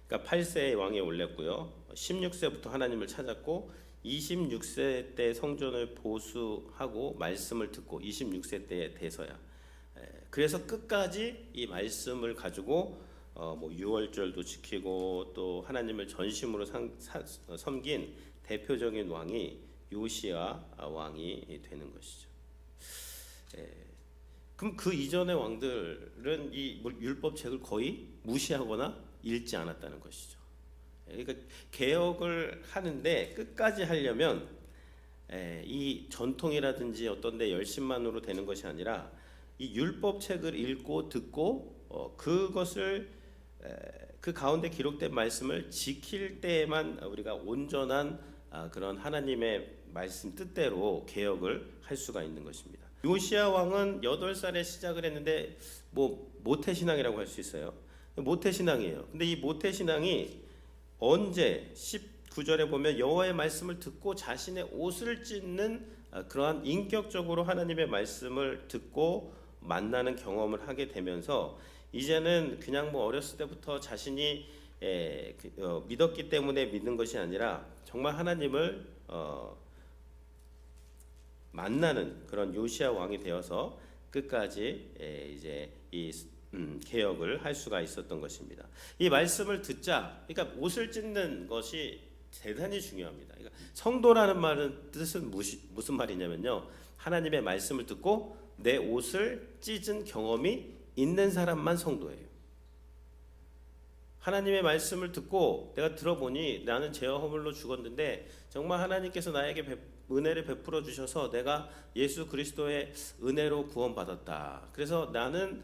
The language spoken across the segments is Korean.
그러니까 8세의 왕에 올렸고요. 16세부터 하나님을 찾았고 26세 때 성전을 보수하고 말씀을 듣고 26세 때에 돼서야. 그래서 끝까지 이 말씀을 가지고 뭐 유월절도 지키고 또 하나님을 전심으로 섬긴 대표적인 왕이 요시야 왕이 되는 것이죠. 그럼 그 이전의 왕들은 이 율법책을 거의 무시하거나 읽지 않았다는 것이죠. 그러니까 개혁을 하는데 끝까지 하려면 이 전통이라든지 어떤 데 열심만으로 되는 것이 아니라 이 율법책을 읽고 듣고 그것을 그 가운데 기록된 말씀을 지킬 때에만 우리가 온전한 그런 하나님의 말씀 뜻대로 개혁을 할 수가 있는 것입니다. 요시야 왕은 8살에 시작을 했는데 뭐 모태신앙이라고 할 수 있어요. 모태신앙이에요. 근데 이 모태신앙이 언제 19절에 보면 여호와의 말씀을 듣고 자신의 옷을 찢는 그러한 인격적으로 하나님의 말씀을 듣고 만나는 경험을 하게 되면서 이제는 그냥 뭐 어렸을 때부터 자신이 믿었기 때문에 믿는 것이 아니라 정말 하나님을 만나는 그런 요시야 왕이 되어서 끝까지 이제 이 개혁을 할 수가 있었던 것입니다. 이 말씀을 듣자, 그러니까 옷을 찢는 것이 대단히 중요합니다. 그러니까 성도라는 말은 뜻은 무슨 말이냐면요, 하나님의 말씀을 듣고 내 옷을 찢은 경험이 있는 사람만 성도예요. 하나님의 말씀을 듣고 내가 들어보니 나는 죄와 허물로 죽었는데 정말 하나님께서 나에게 은혜를 베풀어 주셔서 내가 예수 그리스도의 은혜로 구원받았다. 그래서 나는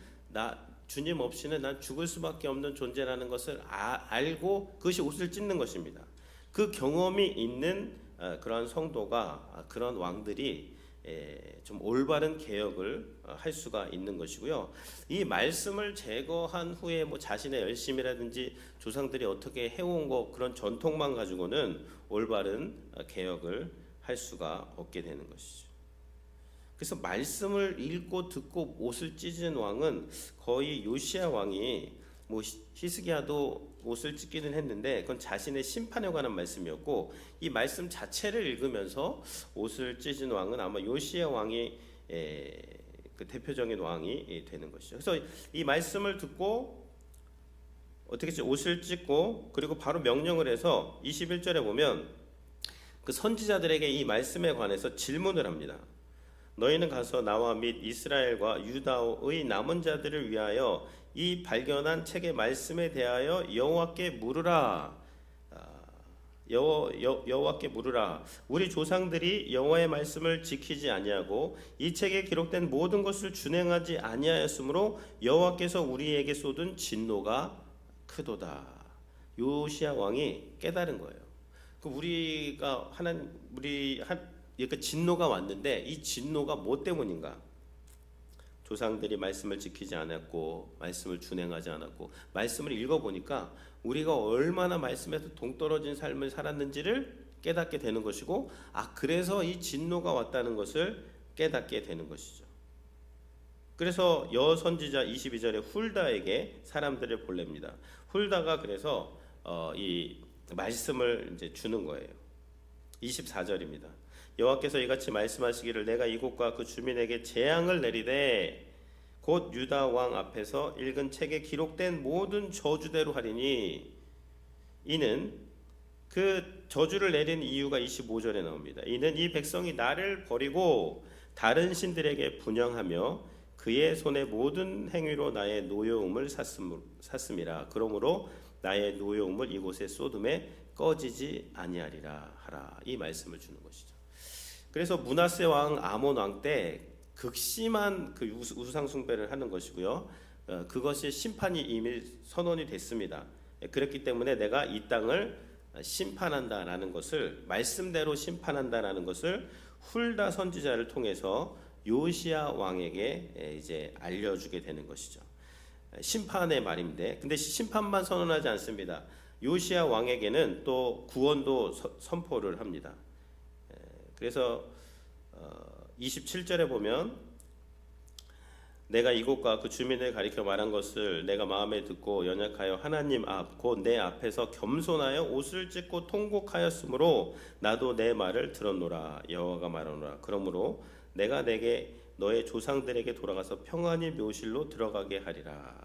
주님 없이는 난 죽을 수밖에 없는 존재라는 것을 알고 그것이 옷을 찢는 것입니다. 그 경험이 있는 그런 성도가, 그런 왕들이 좀 올바른 개혁을 할 수가 있는 것이고요. 이 말씀을 제거한 후에 뭐 자신의 열심이라든지 조상들이 어떻게 해온 거 그런 전통만 가지고는 올바른 개혁을 할 수가 없게 되는 것이죠. 그래서 말씀을 읽고 듣고 옷을 찢은 왕은 거의 요시야 왕이, 뭐 히스기야도 옷을 찢기는 했는데 그건 자신의 심판에 관한 말씀이었고, 이 말씀 자체를 읽으면서 옷을 찢은 왕은 아마 요시야 왕이 그 대표적인 왕이 되는 것이죠. 그래서 이 말씀을 듣고 어떻게 옷을 찢고 그리고 바로 명령을 해서 21절에 보면 그 선지자들에게 이 말씀에 관해서 질문을 합니다. 너희는 가서 나와 및 이스라엘과 유다의 남은 자들을 위하여 이 발견한 책의 말씀에 대하여 여호와께 물으라. 여호와께 물으라. 우리 조상들이 여호와의 말씀을 지키지 아니하고 이 책에 기록된 모든 것을 준행하지 아니하였으므로 여호와께서 우리에게 쏟은 진노가 크도다. 요시야 왕이 깨달은 거예요. 우리가 그러니까 진노가 왔는데 이 진노가 뭐 때문인가? 조상들이 말씀을 지키지 않았고 말씀을 준행하지 않았고, 말씀을 읽어보니까 우리가 얼마나 말씀에서 동떨어진 삶을 살았는지를 깨닫게 되는 것이고, 그래서 이 진노가 왔다는 것을 깨닫게 되는 것이죠. 그래서 여선지자 22절에 훌다에게 사람들을 보냅니다. 훌다가 그래서 이 말씀을 이제 주는 거예요. 24절입니다. 여호와께서 이같이 말씀하시기를 내가 이곳과 그 주민에게 재앙을 내리되 곧 유다 왕 앞에서 읽은 책에 기록된 모든 저주대로 하리니, 이는 그 저주를 내린 이유가 25절에 나옵니다. 이는 이 백성이 나를 버리고 다른 신들에게 분향하며 그의 손의 모든 행위로 나의 노여움을 샀음이라. 그러므로 나의 노여움을 이곳에 쏟음에 꺼지지 아니하리라 하라. 이 말씀을 주는 것이죠. 그래서 므낫세 왕 아몬 왕 때 극심한 그 우상 숭배를 하는 것이고요. 그것이 심판이 이미 선언이 됐습니다. 그렇기 때문에 내가 이 땅을 심판한다라는 것을, 말씀대로 심판한다라는 것을 훌다 선지자를 통해서 요시야 왕에게 이제 알려주게 되는 것이죠. 심판의 말인데, 근데 심판만 선언하지 않습니다. 요시야 왕에게는 또 구원도 선포를 합니다. 그래서 27절에 보면 내가 이곳과 그 주민을 가리켜 말한 것을 내가 마음에 듣고 연약하여 하나님 앞 곧 내 앞에서 겸손하여 옷을 찢고 통곡하였으므로 나도 내 말을 들었노라. 여호와가 말하노라. 그러므로 내가 내게 너의 조상들에게 돌아가서 평안히 묘실로 들어가게 하리라.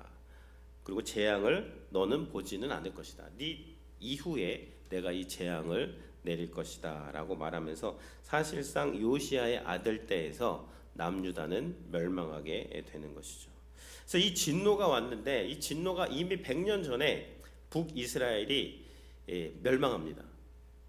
그리고 재앙을 너는 보지는 않을 것이다. 네 이후에 내가 이 재앙을 내릴 것이다 라고 말하면서 사실상 요시야의 아들 때에서 남유다는 멸망하게 되는 것이죠. 그래서 이 진노가 왔는데 이 진노가 이미 100년 전에 북이스라엘이 멸망합니다.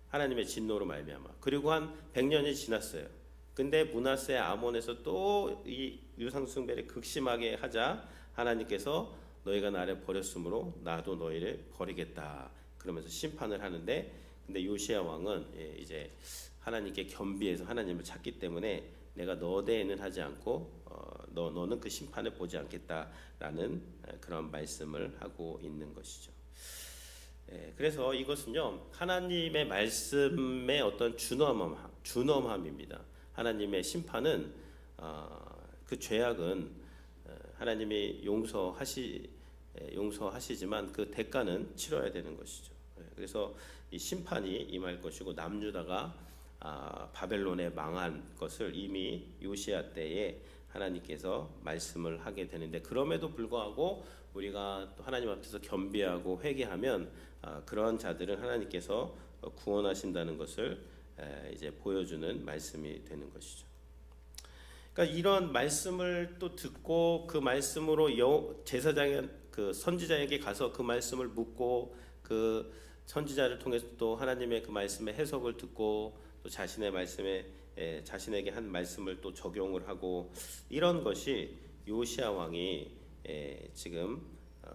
하나님의 진노로 말미암아. 그리고 한 100년이 지났어요. 근데 므낫세 아몬에서 또 이 우상 숭배를 극심하게 하자 하나님께서 너희가 나를 버렸으므로 나도 너희를 버리겠다. 그러면서 심판을 하는데 근데 요시야 왕은 이제 하나님께 겸비해서 하나님을 찾기 때문에 내가 너 대에는 하지 않고 너는 그 심판을 보지 않겠다라는 그런 말씀을 하고 있는 것이죠. 그래서 이것은요 하나님의 말씀의 어떤 준엄함입니다. 하나님의 심판은 그 죄악은 하나님이 용서하시지만 그 대가는 치러야 되는 것이죠. 그래서 이 심판이 임할 것이고 남유다가 바벨론에 망한 것을 이미 요시야 때에 하나님께서 말씀을 하게 되는데 그럼에도 불구하고 우리가 또 하나님 앞에서 겸비하고 회개하면 그러한 자들은 하나님께서 구원하신다는 것을 이제 보여주는 말씀이 되는 것이죠. 그러니까 이런 말씀을 또 듣고 그 말씀으로 제사장의 그 선지자에게 가서 그 말씀을 묻고 그 선지자를 통해서 또 하나님의 그 말씀의 해석을 듣고 또 자신의 말씀에 자신에게 한 말씀을 또 적용을 하고 이런 것이 요시야 왕이 지금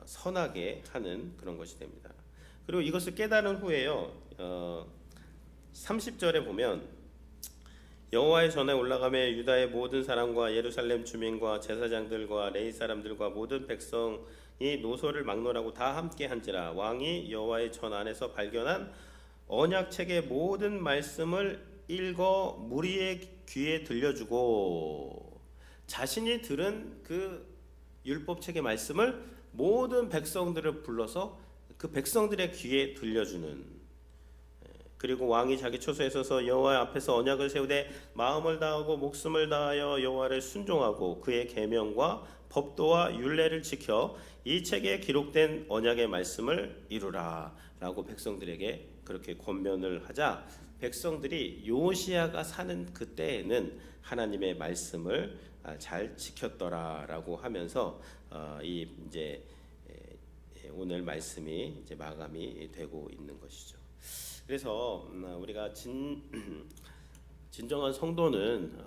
선하게 하는 그런 것이 됩니다. 그리고 이것을 깨달은 후에요 30절에 보면 여호와의 전에 올라가며 유다의 모든 사람과 예루살렘 주민과 제사장들과 레위 사람들과 모든 백성이 노소를 막론하고 다 함께 한지라. 왕이 여호와의 전 안에서 발견한 언약책의 모든 말씀을 읽어 무리의 귀에 들려주고 자신이 들은 그 율법책의 말씀을 모든 백성들을 불러서 그 백성들의 귀에 들려주는. 그리고 왕이 자기 처소에 서서 여호와 앞에서 언약을 세우되 마음을 다하고 목숨을 다하여 여호와를 순종하고 그의 계명과 법도와 율례를 지켜 이 책에 기록된 언약의 말씀을 이루라 라고 백성들에게 그렇게 권면을 하자 백성들이 요시야가 사는 그때에는 하나님의 말씀을 잘 지켰더라라고 하면서 이 이제 오늘 말씀이 이제 마감이 되고 있는 것이죠. 그래서 우리가 진정한 성도는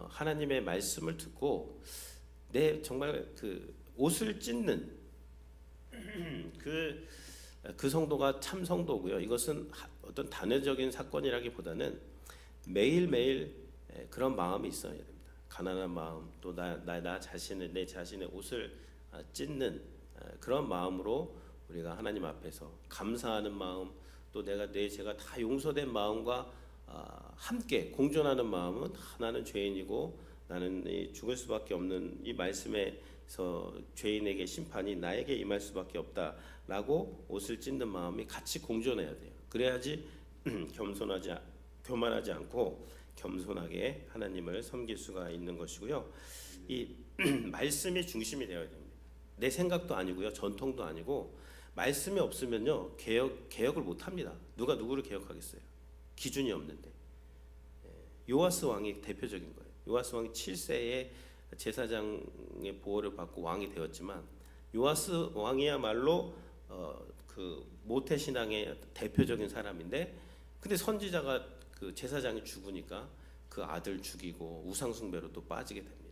하나님의 말씀을 듣고 내 정말 그 옷을 찢는 그 성도가 참 성도고요. 이것은 어떤 단회적인 사건이라기보다는 매일매일 그런 마음이 있어야 됩니다. 가난한 마음, 또 내 자신의 옷을 찢는 그런 마음으로 우리가 하나님 앞에서 감사하는 마음, 또 내 죄가 다 용서된 마음과 함께 공존하는 마음은 나는 죄인이고 나는 죽을 수밖에 없는 이 말씀에서 죄인에게 심판이 나에게 임할 수밖에 없다라고 옷을 찢는 마음이 같이 공존해야 돼요. 그래야지 교만하지 않고 겸손하게 하나님을 섬길 수가 있는 것이고요. 이 말씀이 중심이 되어야 됩니다. 내 생각도 아니고요, 전통도 아니고 말씀이 없으면요 개혁을 못 합니다. 누가 누구를 개혁하겠어요? 기준이 없는데. 요아스 왕이 대표적인 거예요. 요아스 왕이 7세에 제사장의 보호를 받고 왕이 되었지만 요아스 왕이야말로 그 모태 신앙의 대표적인 사람인데 근데 선지자가 그 제사장이 죽으니까 그 아들 죽이고 우상 숭배로 또 빠지게 됩니다.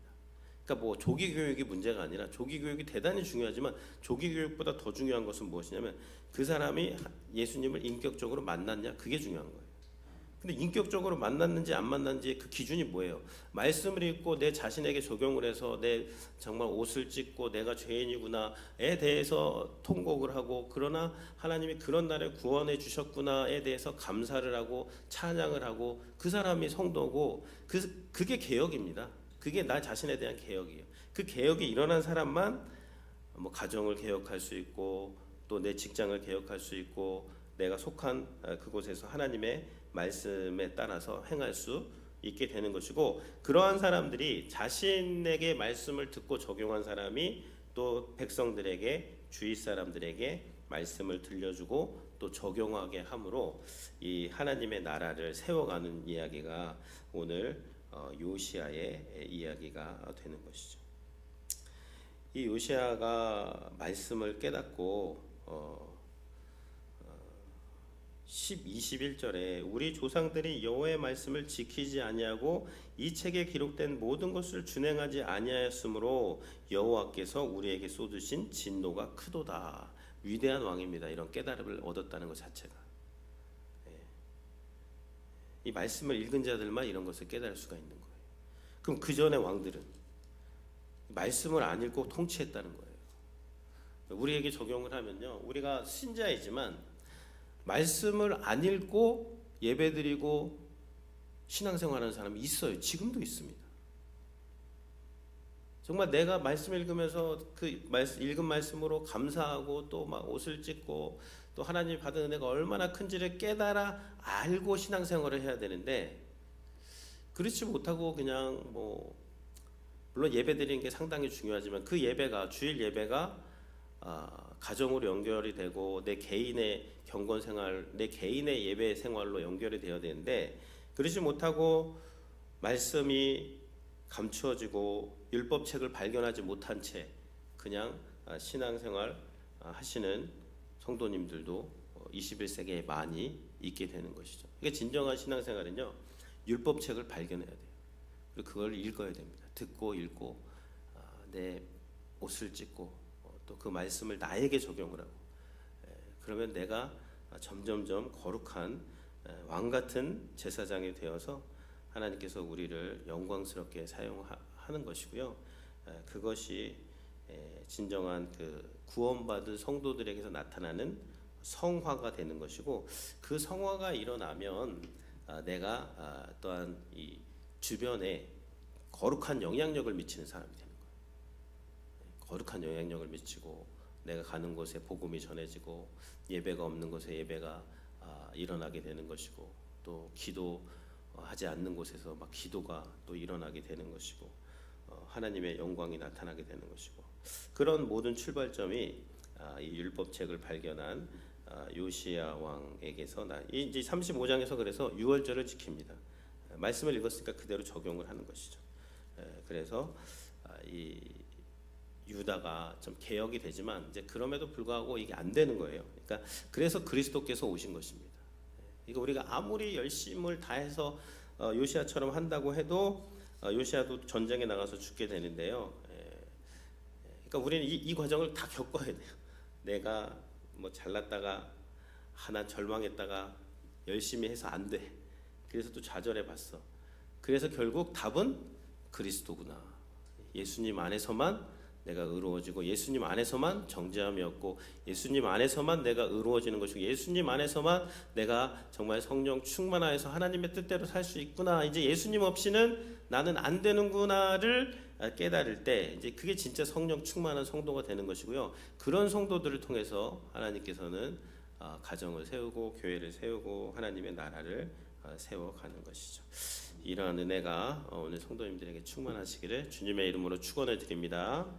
그러니까 뭐 조기 교육이 문제가 아니라 조기 교육이 대단히 중요하지만 조기 교육보다 더 중요한 것은 무엇이냐면 그 사람이 예수님을 인격적으로 만났냐 그게 중요한 거예요. 근데 인격적으로 만났는지 안 만났는지 그 기준이 뭐예요? 말씀을 읽고 내 자신에게 적용을 해서 내 정말 옷을 찢고 내가 죄인이구나에 대해서 통곡을 하고 그러나 하나님이 그런 나를 구원해 주셨구나에 대해서 감사를 하고 찬양을 하고 그 사람이 성도고 그게 개혁입니다. 그게 나 자신에 대한 개혁이에요. 그 개혁이 일어난 사람만 뭐 가정을 개혁할 수 있고 또 내 직장을 개혁할 수 있고 내가 속한 그곳에서 하나님의 말씀에 따라서 행할 수 있게 되는 것이고, 그러한 사람들이 자신에게 말씀을 듣고 적용한 사람이 또 백성들에게, 주위 사람들에게 말씀을 들려주고 또 적용하게 함으로 이 하나님의 나라를 세워가는 이야기가 오늘 요시아의 이야기가 되는 것이죠. 이 요시아가 말씀을 깨닫고 21절에 우리 조상들이 여호와의 말씀을 지키지 아니하고 이 책에 기록된 모든 것을 준행하지 아니하였으므로 여호와께서 우리에게 쏟으신 진노가 크도다. 위대한 왕입니다. 이런 깨달음을 얻었다는 것 자체가. 이 말씀을 읽은 자들만 이런 것을 깨달을 수가 있는 거예요. 그럼 그 전의 왕들은 말씀을 안 읽고 통치했다는 거예요. 우리에게 적용을 하면요, 우리가 신자이지만 말씀을 안 읽고 예배드리고 신앙생활하는 사람이 있어요. 지금도 있습니다. 정말 내가 말씀 읽으면서 그 읽은 말씀으로 감사하고 또 막 옷을 찢고 또 하나님이 받은 은혜가 얼마나 큰지를 깨달아 알고 신앙생활을 해야 되는데, 그렇지 못하고 그냥 뭐 물론 예배드리는 게 상당히 중요하지만 그 예배가, 주일 예배가 가정으로 연결이 되고 내 개인의 경건생활, 내 개인의 예배 생활로 연결이 되어야 되는데, 그러지 못하고 말씀이 감추어지고 율법책을 발견하지 못한 채 그냥 신앙생활 하시는 성도님들도 21세기에 많이 있게 되는 것이죠. 그러니까 진정한 신앙생활은요, 율법책을 발견해야 돼요. 그리고 그걸 읽어야 됩니다. 듣고 읽고 내 옷을 찢고 또 그 말씀을 나에게 적용을 하고, 그러면 내가 점점점 거룩한 왕 같은 제사장이 되어서 하나님께서 우리를 영광스럽게 사용하는 것이고요. 그것이 진정한 그 구원받은 성도들에게서 나타나는 성화가 되는 것이고, 그 성화가 일어나면 내가 또한 이 주변에 거룩한 영향력을 미치는 사람이 되는 거예요. 거룩한 영향력을 미치고 내가 가는 곳에 복음이 전해지고 예배가 없는 곳에 예배가 일어나게 되는 것이고, 또 기도하지 않는 곳에서 막 기도가 또 일어나게 되는 것이고, 하나님의 영광이 나타나게 되는 것이고, 그런 모든 출발점이 이 율법책을 발견한 요시야 왕에게서 이제 35장에서 그래서 유월절을 지킵니다. 말씀을 읽었으니까 그대로 적용을 하는 것이죠. 그래서 이 유다가 좀 개혁이 되지만 이제 그럼에도 불구하고 이게 안 되는 거예요. 그러니까 그래서 그리스도께서 오신 것입니다. 이거 우리가 아무리 열심을 다해서 요시야처럼 한다고 해도 요시야도 전쟁에 나가서 죽게 되는데요. 그러니까 우리는 이 과정을 다 겪어야 돼요. 내가 뭐 잘났다가 하나 절망했다가 열심히 해서 안 돼. 그래서 또 좌절해 봤어. 그래서 결국 답은 그리스도구나. 예수님 안에서만 내가 의로워지고 예수님 안에서만 정죄함이 없고 예수님 안에서만 내가 의로워지는 것이고 예수님 안에서만 내가 정말 성령 충만하여서 하나님의 뜻대로 살 수 있구나. 이제 예수님 없이는 나는 안 되는구나를 깨달을 때 이제 그게 진짜 성령 충만한 성도가 되는 것이고요. 그런 성도들을 통해서 하나님께서는 가정을 세우고 교회를 세우고 하나님의 나라를 세워가는 것이죠. 이러한 은혜가 오늘 성도님들에게 충만하시기를 주님의 이름으로 축원을 드립니다.